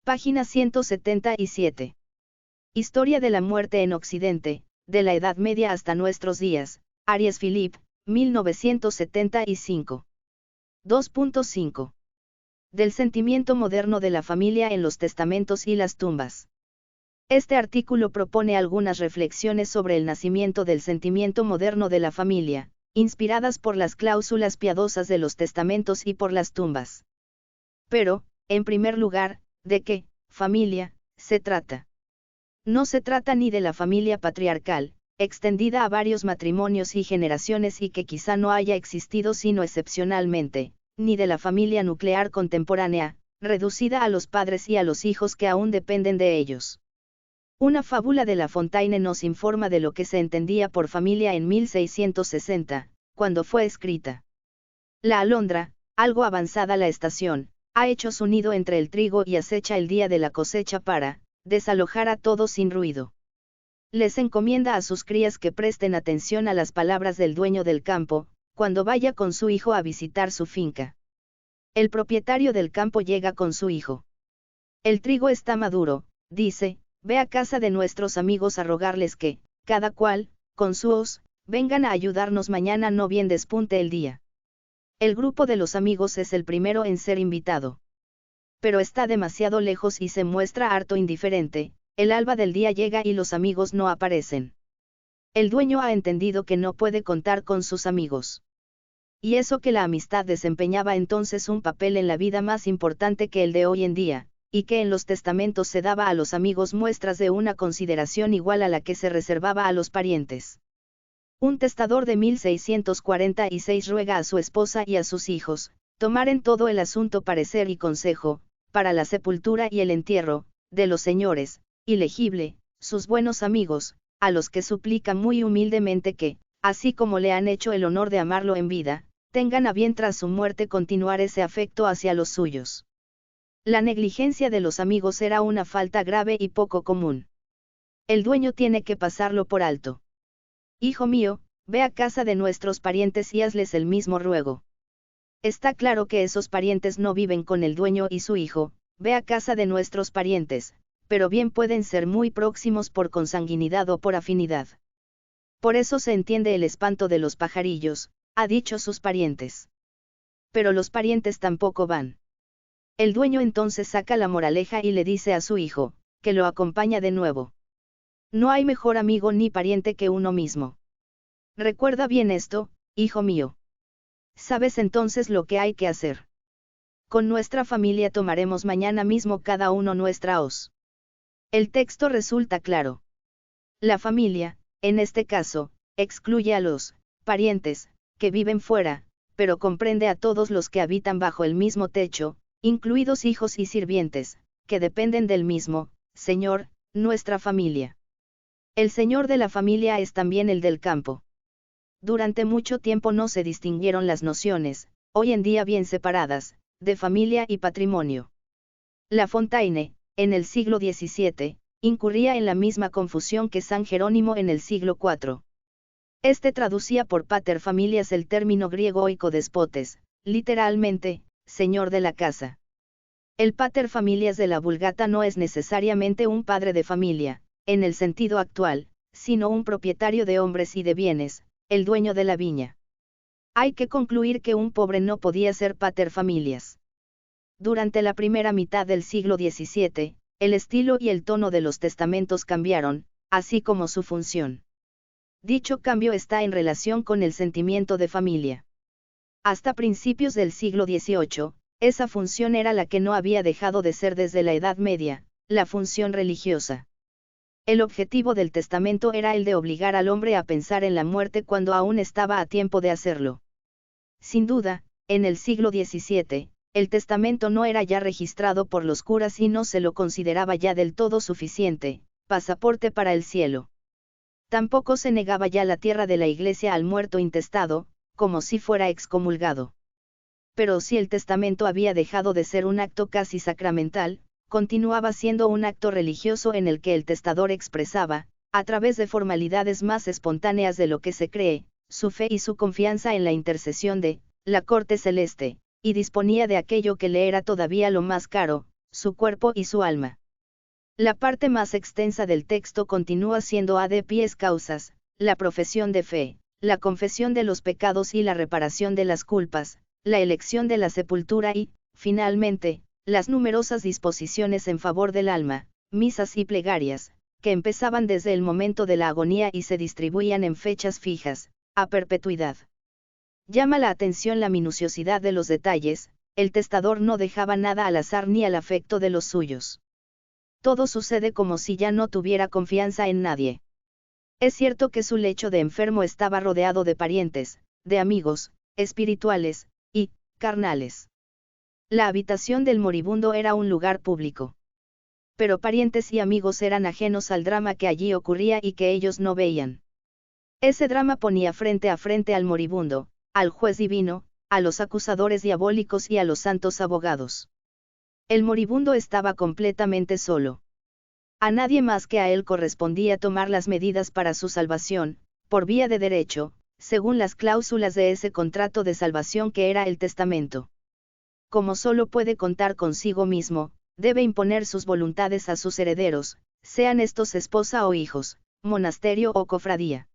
Página 177. Historia de la muerte en Occidente, de la Edad Media hasta nuestros días, Arias Philippe, 1975. 2.5. Del sentimiento moderno de la familia en los testamentos y las tumbas. Este artículo propone algunas reflexiones sobre el nacimiento del sentimiento moderno de la familia, inspiradas por las cláusulas piadosas de los testamentos y por las tumbas. Pero, en primer lugar, ¿de qué familia se trata? No se trata ni de la familia patriarcal, extendida a varios matrimonios y generaciones y que quizá no haya existido sino excepcionalmente, ni de la familia nuclear contemporánea, reducida a los padres y a los hijos que aún dependen de ellos. Una fábula de La Fontaine nos informa de lo que se entendía por familia en 1660, cuando fue escrita. La alondra, algo avanzada la estación, ha hecho su nido entre el trigo y acecha el día de la cosecha para desalojar a todos sin ruido. Les encomienda a sus crías que presten atención a las palabras del dueño del campo, cuando vaya con su hijo a visitar su finca. El propietario del campo llega con su hijo. El trigo está maduro, dice, ve a casa de nuestros amigos a rogarles que, cada cual, con su hoz, vengan a ayudarnos mañana no bien despunte el día. El grupo de los amigos es el primero en ser invitado. Pero está demasiado lejos y se muestra harto indiferente, el alba del día llega y los amigos no aparecen. El dueño ha entendido que no puede contar con sus amigos. Y eso que la amistad desempeñaba entonces un papel en la vida más importante que el de hoy en día, y que en los testamentos se daba a los amigos muestras de una consideración igual a la que se reservaba a los parientes. Un testador de 1646 ruega a su esposa y a sus hijos, tomar en todo el asunto parecer y consejo, para la sepultura y el entierro, de los señores, ilegible, sus buenos amigos, a los que suplica muy humildemente que, así como le han hecho el honor de amarlo en vida, tengan a bien tras su muerte continuar ese afecto hacia los suyos. La negligencia de los amigos era una falta grave y poco común. El dueño tiene que pasarlo por alto. Hijo mío, ve a casa de nuestros parientes y hazles el mismo ruego. Está claro que esos parientes no viven con el dueño y su hijo, ve a casa de nuestros parientes, pero bien pueden ser muy próximos por consanguinidad o por afinidad. Por eso se entiende el espanto de los pajarillos, ha dicho sus parientes. Pero los parientes tampoco van. El dueño entonces saca la moraleja y le dice a su hijo, que lo acompaña de nuevo. No hay mejor amigo ni pariente que uno mismo. Recuerda bien esto, hijo mío. ¿Sabes entonces lo que hay que hacer? Con nuestra familia tomaremos mañana mismo cada uno nuestra hoz. El texto resulta claro. La familia, en este caso, excluye a los parientes, que viven fuera, pero comprende a todos los que habitan bajo el mismo techo, incluidos hijos y sirvientes, que dependen del mismo Señor, nuestra familia. El Señor de la familia es también el del campo. Durante mucho tiempo no se distinguieron las nociones, hoy en día bien separadas, de familia y patrimonio. La Fontaine, en el siglo XVII, incurría en la misma confusión que San Jerónimo en el siglo IV. Este traducía por pater familias el término griego oikodespotes, literalmente, señor de la casa. El pater familias de la Vulgata no es necesariamente un padre de familia, en el sentido actual, sino un propietario de hombres y de bienes, el dueño de la viña. Hay que concluir que un pobre no podía ser pater familias. Durante la primera mitad del siglo XVII, el estilo y el tono de los testamentos cambiaron, así como su función. Dicho cambio está en relación con el sentimiento de familia. Hasta principios del siglo XVIII, esa función era la que no había dejado de ser desde la Edad Media, la función religiosa. El objetivo del testamento era el de obligar al hombre a pensar en la muerte cuando aún estaba a tiempo de hacerlo. Sin duda, en el siglo XVII, el testamento no era ya registrado por los curas y no se lo consideraba ya del todo suficiente, pasaporte para el cielo. Tampoco se negaba ya la tierra de la Iglesia al muerto intestado, como si fuera excomulgado. Pero si el testamento había dejado de ser un acto casi sacramental, continuaba siendo un acto religioso en el que el testador expresaba, a través de formalidades más espontáneas de lo que se cree, su fe y su confianza en la intercesión de la corte celeste, y disponía de aquello que le era todavía lo más caro, su cuerpo y su alma. La parte más extensa del texto continúa siendo ad pies causas, la profesión de fe, la confesión de los pecados y la reparación de las culpas, la elección de la sepultura y, finalmente, las numerosas disposiciones en favor del alma, misas y plegarias, que empezaban desde el momento de la agonía y se distribuían en fechas fijas, a perpetuidad. Llama la atención la minuciosidad de los detalles, el testador no dejaba nada al azar ni al afecto de los suyos. Todo sucede como si ya no tuviera confianza en nadie. Es cierto que su lecho de enfermo estaba rodeado de parientes, de amigos, espirituales, y, carnales. La habitación del moribundo era un lugar público. Pero parientes y amigos eran ajenos al drama que allí ocurría y que ellos no veían. Ese drama ponía frente a frente al moribundo, al juez divino, a los acusadores diabólicos y a los santos abogados. El moribundo estaba completamente solo. A nadie más que a él correspondía tomar las medidas para su salvación, por vía de derecho, según las cláusulas de ese contrato de salvación que era el testamento. Como solo puede contar consigo mismo, debe imponer sus voluntades a sus herederos, sean estos esposa o hijos, monasterio o cofradía.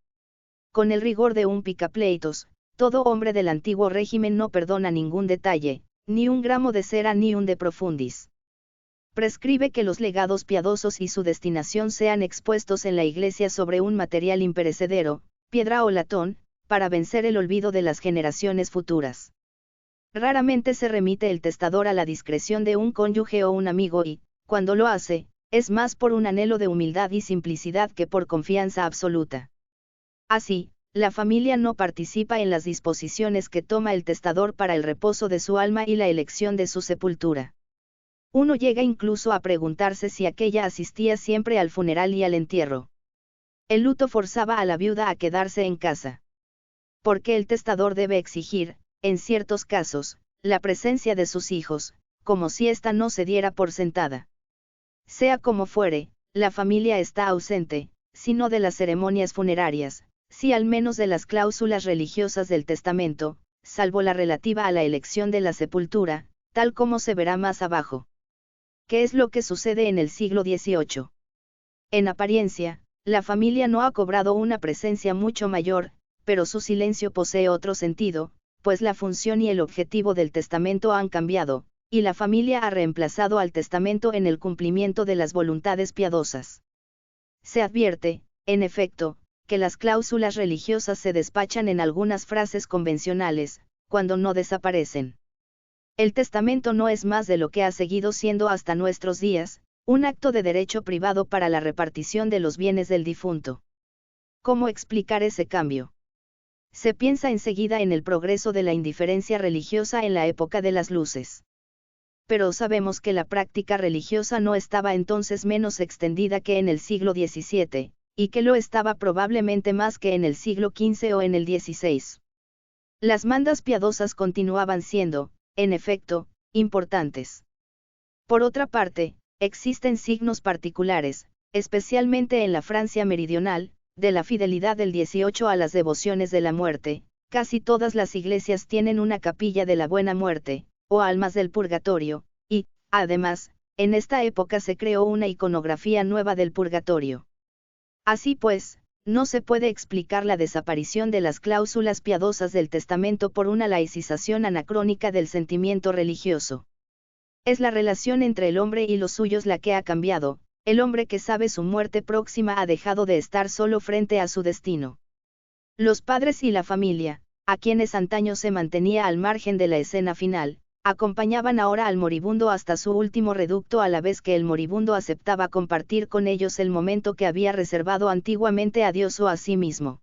Con el rigor de un picapleitos, todo hombre del antiguo régimen no perdona ningún detalle, ni un gramo de cera ni un de profundis. Prescribe que los legados piadosos y su destinación sean expuestos en la iglesia sobre un material imperecedero, piedra o latón, para vencer el olvido de las generaciones futuras. Raramente se remite el testador a la discreción de un cónyuge o un amigo y, cuando lo hace, es más por un anhelo de humildad y simplicidad que por confianza absoluta. Así, la familia no participa en las disposiciones que toma el testador para el reposo de su alma y la elección de su sepultura. Uno llega incluso a preguntarse si aquella asistía siempre al funeral y al entierro. El luto forzaba a la viuda a quedarse en casa. Porque el testador debe exigir, en ciertos casos, la presencia de sus hijos, como si ésta no se diera por sentada. Sea como fuere, la familia está ausente, si no de las ceremonias funerarias, si al menos de las cláusulas religiosas del testamento, salvo la relativa a la elección de la sepultura, tal como se verá más abajo. ¿Qué es lo que sucede en el siglo XVIII? En apariencia, la familia no ha cobrado una presencia mucho mayor, pero su silencio posee otro sentido, pues la función y el objetivo del testamento han cambiado, y la familia ha reemplazado al testamento en el cumplimiento de las voluntades piadosas. Se advierte, en efecto, que las cláusulas religiosas se despachan en algunas frases convencionales, cuando no desaparecen. El testamento no es más de lo que ha seguido siendo hasta nuestros días, un acto de derecho privado para la repartición de los bienes del difunto. ¿Cómo explicar ese cambio? Se piensa enseguida en el progreso de la indiferencia religiosa en la época de las luces. Pero sabemos que la práctica religiosa no estaba entonces menos extendida que en el siglo XVII, y que lo estaba probablemente más que en el siglo XV o en el XVI. Las mandas piadosas continuaban siendo, en efecto, importantes. Por otra parte, existen signos particulares, especialmente en la Francia meridional, de la fidelidad del XVIII a las devociones de la muerte. Casi todas las iglesias tienen una capilla de la Buena Muerte, o almas del purgatorio, y, además, en esta época se creó una iconografía nueva del purgatorio. Así pues, no se puede explicar la desaparición de las cláusulas piadosas del testamento por una laicización anacrónica del sentimiento religioso. Es la relación entre el hombre y los suyos la que ha cambiado. El hombre que sabe su muerte próxima ha dejado de estar solo frente a su destino. Los padres y la familia, a quienes antaño se mantenía al margen de la escena final, acompañaban ahora al moribundo hasta su último reducto a la vez que el moribundo aceptaba compartir con ellos el momento que había reservado antiguamente a Dios o a sí mismo.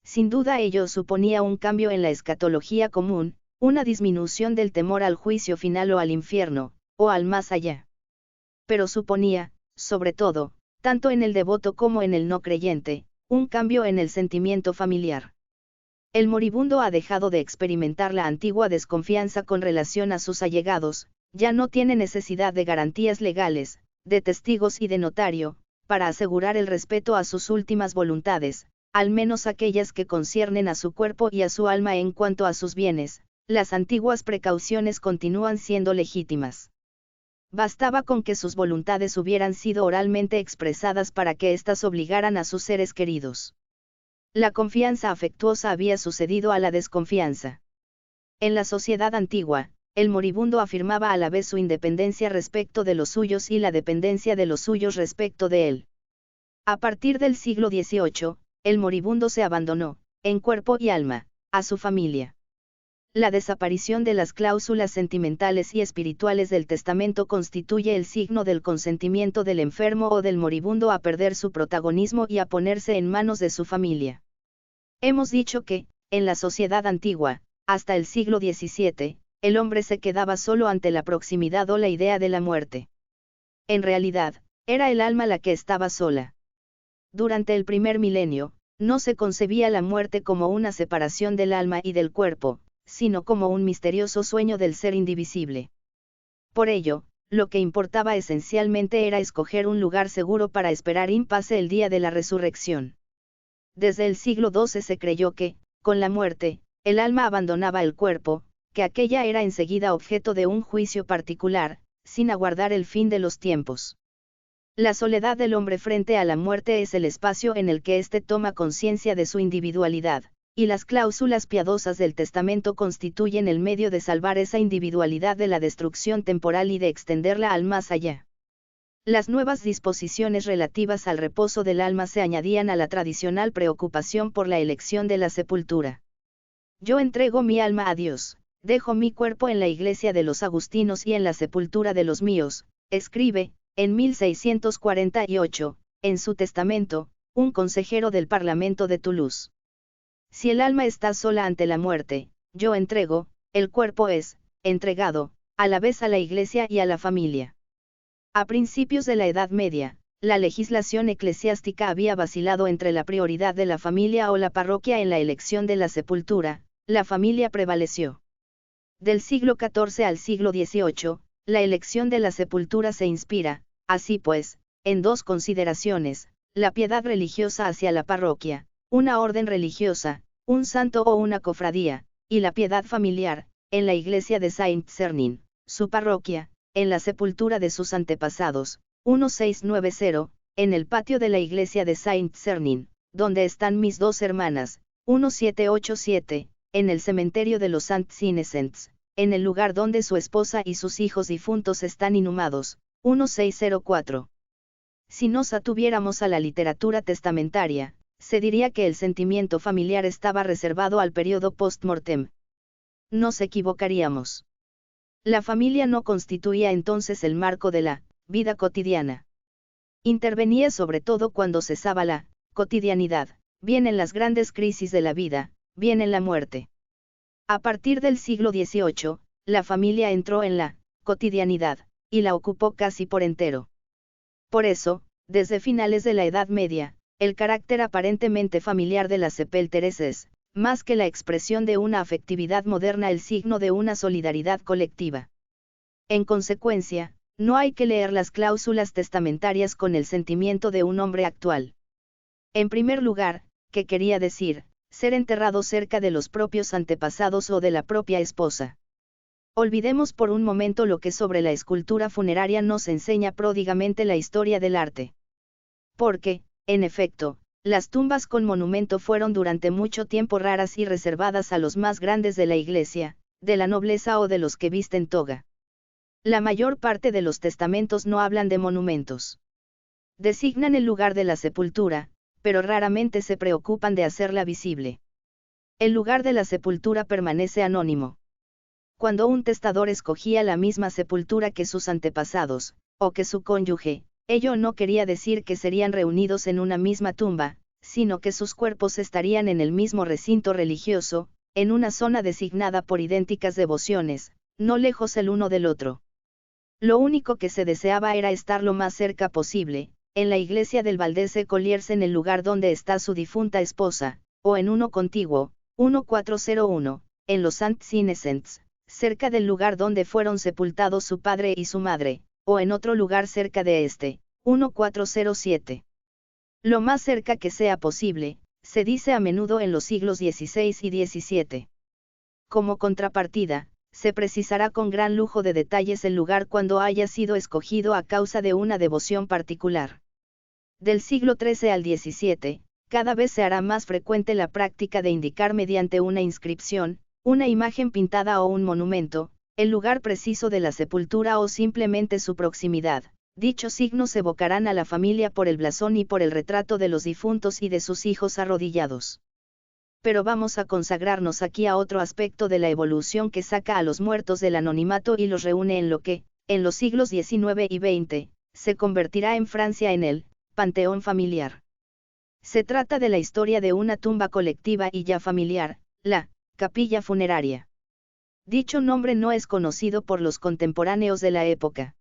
Sin duda ello suponía un cambio en la escatología común, una disminución del temor al juicio final o al infierno, o al más allá. Pero suponía, sobre todo, tanto en el devoto como en el no creyente, un cambio en el sentimiento familiar. El moribundo ha dejado de experimentar la antigua desconfianza con relación a sus allegados, ya no tiene necesidad de garantías legales, de testigos y de notario, para asegurar el respeto a sus últimas voluntades, al menos aquellas que conciernen a su cuerpo y a su alma. En cuanto a sus bienes, las antiguas precauciones continúan siendo legítimas. Bastaba con que sus voluntades hubieran sido oralmente expresadas para que éstas obligaran a sus seres queridos. La confianza afectuosa había sucedido a la desconfianza. En la sociedad antigua, el moribundo afirmaba a la vez su independencia respecto de los suyos y la dependencia de los suyos respecto de él. A partir del siglo XVIII, el moribundo se abandonó, en cuerpo y alma, a su familia. La desaparición de las cláusulas sentimentales y espirituales del testamento constituye el signo del consentimiento del enfermo o del moribundo a perder su protagonismo y a ponerse en manos de su familia. Hemos dicho que, en la sociedad antigua, hasta el siglo XVII, el hombre se quedaba solo ante la proximidad o la idea de la muerte. En realidad, era el alma la que estaba sola. Durante el primer milenio, no se concebía la muerte como una separación del alma y del cuerpo, sino como un misterioso sueño del ser indivisible. Por ello, lo que importaba esencialmente era escoger un lugar seguro para esperar pase el día de la resurrección. Desde el siglo XII se creyó que, con la muerte, el alma abandonaba el cuerpo, que aquella era enseguida objeto de un juicio particular, sin aguardar el fin de los tiempos. La soledad del hombre frente a la muerte es el espacio en el que éste toma conciencia de su individualidad, y las cláusulas piadosas del testamento constituyen el medio de salvar esa individualidad de la destrucción temporal y de extenderla al más allá. Las nuevas disposiciones relativas al reposo del alma se añadían a la tradicional preocupación por la elección de la sepultura. Yo entrego mi alma a Dios, dejo mi cuerpo en la iglesia de los agustinos y en la sepultura de los míos, escribe, en 1648, en su testamento, un consejero del Parlamento de Toulouse. Si el alma está sola ante la muerte, yo entrego, el cuerpo es, entregado, a la vez a la iglesia y a la familia. A principios de la Edad Media, la legislación eclesiástica había vacilado entre la prioridad de la familia o la parroquia en la elección de la sepultura, la familia prevaleció. Del siglo XIV al siglo XVIII, la elección de la sepultura se inspira, así pues, en dos consideraciones: la piedad religiosa hacia la parroquia, una orden religiosa, un santo o una cofradía, y la piedad familiar, en la iglesia de Saint-Sernin, su parroquia, en la sepultura de sus antepasados, 1690, en el patio de la iglesia de Saint-Sernin, donde están mis dos hermanas, 1787, en el cementerio de los Saints-Innocents, en el lugar donde su esposa y sus hijos difuntos están inhumados, 1604. Si nos atuviéramos a la literatura testamentaria, se diría que el sentimiento familiar estaba reservado al periodo post-mortem. Nos equivocaríamos. La familia no constituía entonces el marco de la vida cotidiana. Intervenía sobre todo cuando cesaba la cotidianidad, bien en las grandes crisis de la vida, bien en la muerte. A partir del siglo XVIII, la familia entró en la cotidianidad, y la ocupó casi por entero. Por eso, desde finales de la Edad Media, el carácter aparentemente familiar de las sepelteres es, más que la expresión de una afectividad moderna, el signo de una solidaridad colectiva. En consecuencia, no hay que leer las cláusulas testamentarias con el sentimiento de un hombre actual. En primer lugar, ¿qué quería decir? Ser enterrado cerca de los propios antepasados o de la propia esposa. Olvidemos por un momento lo que sobre la escultura funeraria nos enseña pródigamente la historia del arte. Porque, en efecto, las tumbas con monumento fueron durante mucho tiempo raras y reservadas a los más grandes de la iglesia, de la nobleza o de los que visten toga. La mayor parte de los testamentos no hablan de monumentos. Designan el lugar de la sepultura, pero raramente se preocupan de hacerla visible. El lugar de la sepultura permanece anónimo. Cuando un testador escogía la misma sepultura que sus antepasados, o que su cónyuge, ello no quería decir que serían reunidos en una misma tumba, sino que sus cuerpos estarían en el mismo recinto religioso, en una zona designada por idénticas devociones, no lejos el uno del otro. Lo único que se deseaba era estar lo más cerca posible, en la iglesia del Valdese Colliers, en el lugar donde está su difunta esposa, o en uno contiguo, 1401, en los Saints-Innocents, cerca del lugar donde fueron sepultados su padre y su madre, o en otro lugar cerca de este, 1407. Lo más cerca que sea posible, se dice a menudo en los siglos XVI y XVII. Como contrapartida, se precisará con gran lujo de detalles el lugar cuando haya sido escogido a causa de una devoción particular. Del siglo XIII al XVII, cada vez se hará más frecuente la práctica de indicar mediante una inscripción, una imagen pintada o un monumento, el lugar preciso de la sepultura o simplemente su proximidad. Dichos signos evocarán a la familia por el blasón y por el retrato de los difuntos y de sus hijos arrodillados. Pero vamos a consagrarnos aquí a otro aspecto de la evolución que saca a los muertos del anonimato y los reúne en lo que, en los siglos XIX y XX, se convertirá en Francia en el panteón familiar. Se trata de la historia de una tumba colectiva y ya familiar, la capilla funeraria. Dicho nombre no es conocido por los contemporáneos de la época.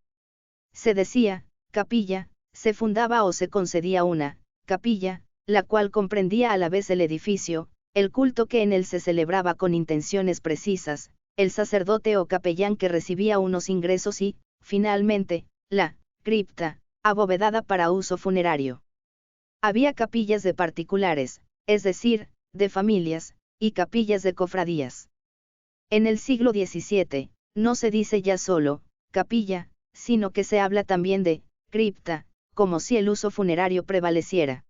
Se decía, capilla, se fundaba o se concedía una capilla, la cual comprendía a la vez el edificio, el culto que en él se celebraba con intenciones precisas, el sacerdote o capellán que recibía unos ingresos y, finalmente, la cripta, abovedada para uso funerario. Había capillas de particulares, es decir, de familias, y capillas de cofradías. En el siglo XVII, no se dice ya solo capilla, sino que se habla también de cripta, como si el uso funerario prevaleciera.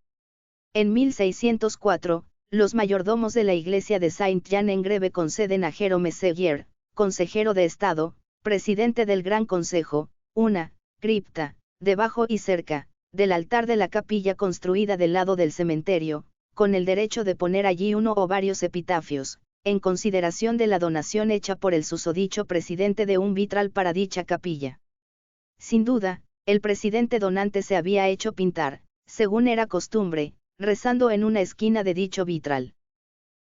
En 1604, los mayordomos de la iglesia de Saint-Jean-en-Greve conceden a Jérôme Seguier, consejero de Estado, presidente del Gran Consejo, una cripta, debajo y cerca del altar de la capilla construida del lado del cementerio, con el derecho de poner allí uno o varios epitafios, en consideración de la donación hecha por el susodicho presidente de un vitral para dicha capilla. Sin duda, el presidente donante se había hecho pintar, según era costumbre, rezando en una esquina de dicho vitral.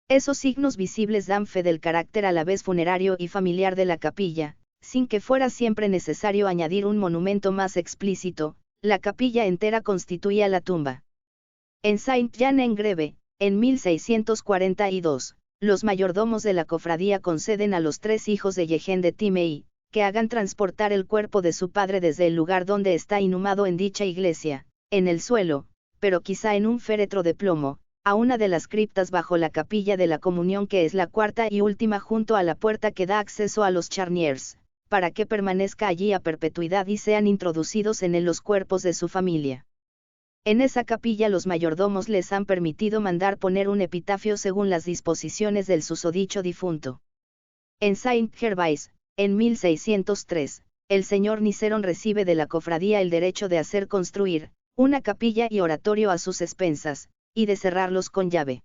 Esos signos visibles dan fe del carácter a la vez funerario y familiar de la capilla, sin que fuera siempre necesario añadir un monumento más explícito. La capilla entera constituía la tumba. En Saint-Jean-en-Greve, en 1642, los mayordomos de la cofradía conceden a los 3 hijos de Eugène de Timei, que hagan transportar el cuerpo de su padre desde el lugar donde está inhumado en dicha iglesia, en el suelo, pero quizá en un féretro de plomo, a una de las criptas bajo la capilla de la Comunión, que es la cuarta y última junto a la puerta que da acceso a los Charniers, para que permanezca allí a perpetuidad y sean introducidos en él los cuerpos de su familia. En esa capilla los mayordomos les han permitido mandar poner un epitafio según las disposiciones del susodicho difunto. En Saint-Gervais, en 1603, el señor Niceron recibe de la cofradía el derecho de hacer construir una capilla y oratorio a sus expensas, y de cerrarlos con llave.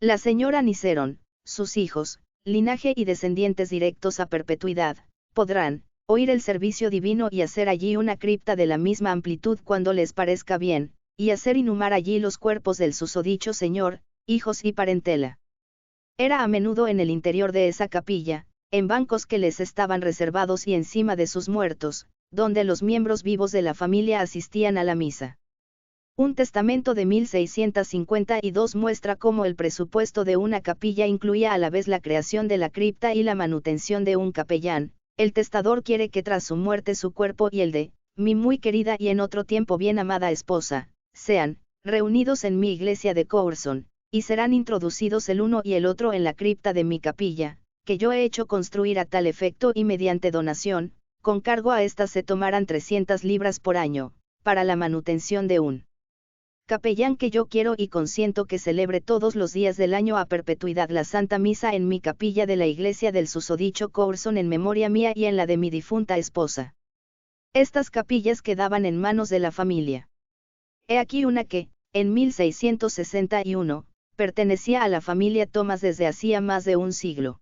La señora Niceron, sus hijos, linaje y descendientes directos a perpetuidad, podrán oír el servicio divino y hacer allí una cripta de la misma amplitud cuando les parezca bien, y hacer inhumar allí los cuerpos del susodicho señor, hijos y parentela. Era a menudo en el interior de esa capilla, en bancos que les estaban reservados y encima de sus muertos, donde los miembros vivos de la familia asistían a la misa. Un testamento de 1652 muestra cómo el presupuesto de una capilla incluía a la vez la creación de la cripta y la manutención de un capellán. El testador quiere que tras su muerte su cuerpo y el de mi muy querida y en otro tiempo bien amada esposa, sean reunidos en mi iglesia de Courson, y serán introducidos el uno y el otro en la cripta de mi capilla, que yo he hecho construir a tal efecto y mediante donación, con cargo a éstas se tomarán 300 libras por año, para la manutención de un capellán que yo quiero y consiento que celebre todos los días del año a perpetuidad la Santa Misa en mi capilla de la iglesia del susodicho Courson en memoria mía y en la de mi difunta esposa. Estas capillas quedaban en manos de la familia. He aquí una que, en 1661, pertenecía a la familia Thomas desde hacía más de un siglo.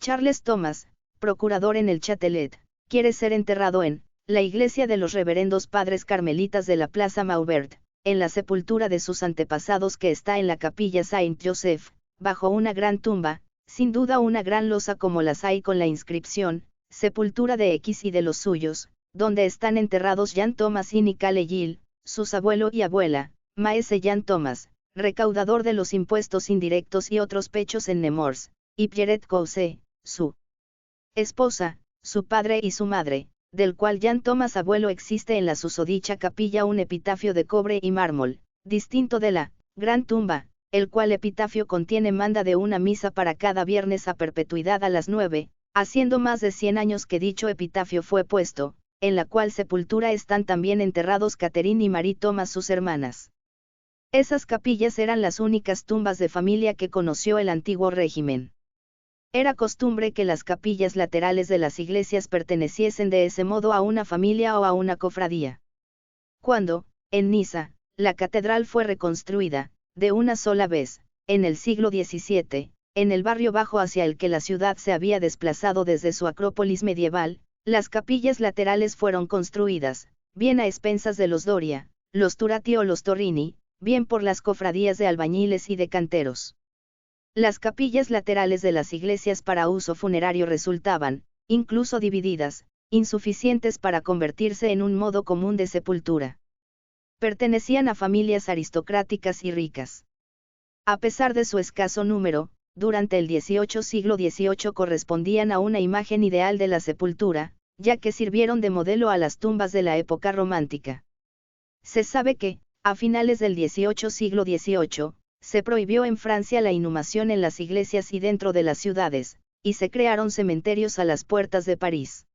Charles Thomas, procurador en el Châtelet, quiere ser enterrado en la iglesia de los reverendos padres carmelitas de la Plaza Maubert, en la sepultura de sus antepasados que está en la capilla Saint-Joseph, bajo una gran tumba, sin duda una gran losa como las hay con la inscripción, sepultura de X y de los suyos, donde están enterrados Jean Thomas y Nicole Gill, sus abuelo y abuela, maese Jean Thomas, recaudador de los impuestos indirectos y otros pechos en Nemours, y Pierrette Cousset, su esposa, su padre y su madre, del cual Jean Thomas abuelo existe en la susodicha capilla un epitafio de cobre y mármol, distinto de la gran tumba, el cual epitafio contiene manda de una misa para cada viernes a perpetuidad a las 9, haciendo más de 100 años que dicho epitafio fue puesto, en la cual sepultura están también enterrados Catherine y Marie Thomas, sus hermanas. Esas capillas eran las únicas tumbas de familia que conoció el antiguo régimen. Era costumbre que las capillas laterales de las iglesias perteneciesen de ese modo a una familia o a una cofradía. Cuando, en Niza, la catedral fue reconstruida, de una sola vez, en el siglo XVII, en el barrio bajo hacia el que la ciudad se había desplazado desde su acrópolis medieval, las capillas laterales fueron construidas, bien a expensas de los Doria, los Turati o los Torrini, bien por las cofradías de albañiles y de canteros. Las capillas laterales de las iglesias para uso funerario resultaban, incluso divididas, insuficientes para convertirse en un modo común de sepultura. Pertenecían a familias aristocráticas y ricas. A pesar de su escaso número, durante el siglo XVIII correspondían a una imagen ideal de la sepultura, ya que sirvieron de modelo a las tumbas de la época romántica. Se sabe que, a finales del siglo XVIII, se prohibió en Francia la inhumación en las iglesias y dentro de las ciudades, y se crearon cementerios a las puertas de París.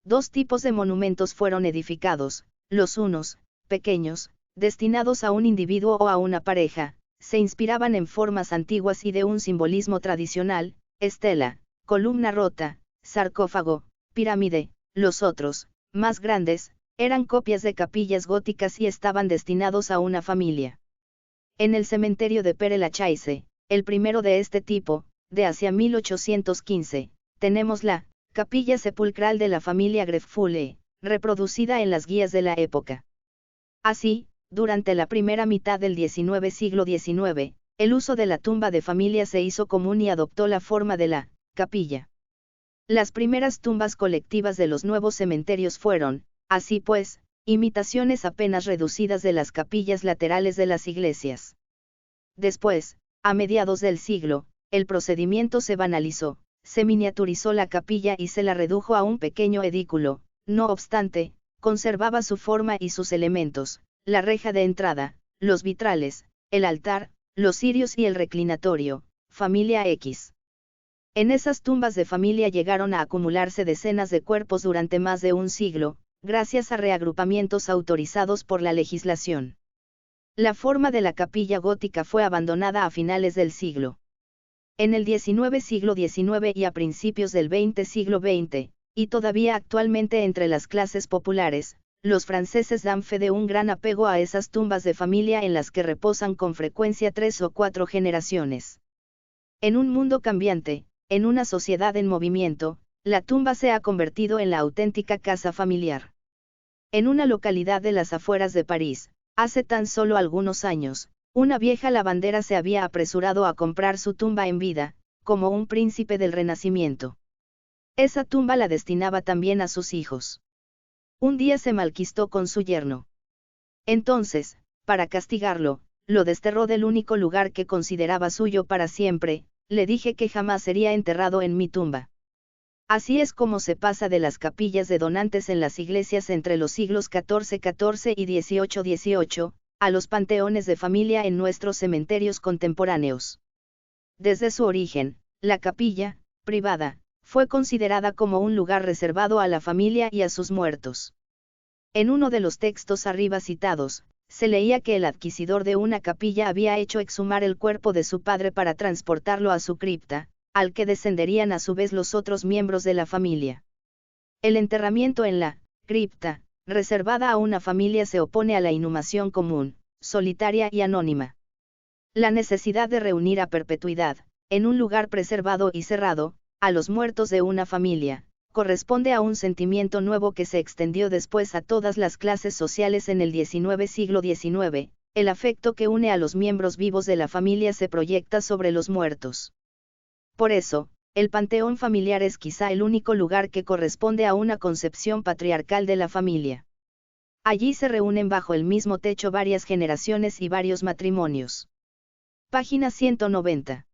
Dos tipos de monumentos fueron edificados, los unos, pequeños, destinados a un individuo o a una pareja, se inspiraban en formas antiguas y de un simbolismo tradicional, estela, columna rota, sarcófago, pirámide. Los otros, más grandes, eran copias de capillas góticas y estaban destinados a una familia. En el cementerio de Père-Lachaise, el primero de este tipo, de hacia 1815, tenemos la capilla sepulcral de la familia Greffule, reproducida en las guías de la época. Así, durante la primera mitad del siglo XIX, el uso de la tumba de familia se hizo común y adoptó la forma de la capilla. Las primeras tumbas colectivas de los nuevos cementerios fueron, así pues, imitaciones apenas reducidas de las capillas laterales de las iglesias. Después, a mediados del siglo, el procedimiento se banalizó, se miniaturizó la capilla y se la redujo a un pequeño edículo. No obstante, conservaba su forma y sus elementos, la reja de entrada, los vitrales, el altar, los cirios y el reclinatorio, familia X. En esas tumbas de familia llegaron a acumularse decenas de cuerpos durante más de un siglo, gracias a reagrupamientos autorizados por la legislación. La forma de la capilla gótica fue abandonada a finales del siglo. En el siglo XIX y a principios del siglo XX, y todavía actualmente entre las clases populares, los franceses dan fe de un gran apego a esas tumbas de familia en las que reposan con frecuencia 3 o 4 generaciones. En un mundo cambiante, en una sociedad en movimiento, la tumba se ha convertido en la auténtica casa familiar. En una localidad de las afueras de París, hace tan solo algunos años, una vieja lavandera se había apresurado a comprar su tumba en vida, como un príncipe del Renacimiento. Esa tumba la destinaba también a sus hijos. Un día se malquistó con su yerno. Entonces, para castigarlo, lo desterró del único lugar que consideraba suyo para siempre. Le dije que jamás sería enterrado en mi tumba. Así es como se pasa de las capillas de donantes en las iglesias entre los siglos XIV y XVIII, a los panteones de familia en nuestros cementerios contemporáneos. Desde su origen, la capilla, privada, fue considerada como un lugar reservado a la familia y a sus muertos. En uno de los textos arriba citados, se leía que el adquisidor de una capilla había hecho exhumar el cuerpo de su padre para transportarlo a su cripta, al que descenderían a su vez los otros miembros de la familia. El enterramiento en la cripta, reservada a una familia, se opone a la inhumación común, solitaria y anónima. La necesidad de reunir a perpetuidad, en un lugar preservado y cerrado, a los muertos de una familia, corresponde a un sentimiento nuevo que se extendió después a todas las clases sociales en el siglo XIX, el afecto que une a los miembros vivos de la familia se proyecta sobre los muertos. Por eso, el panteón familiar es quizá el único lugar que corresponde a una concepción patriarcal de la familia. Allí se reúnen bajo el mismo techo varias generaciones y varios matrimonios. Página 190.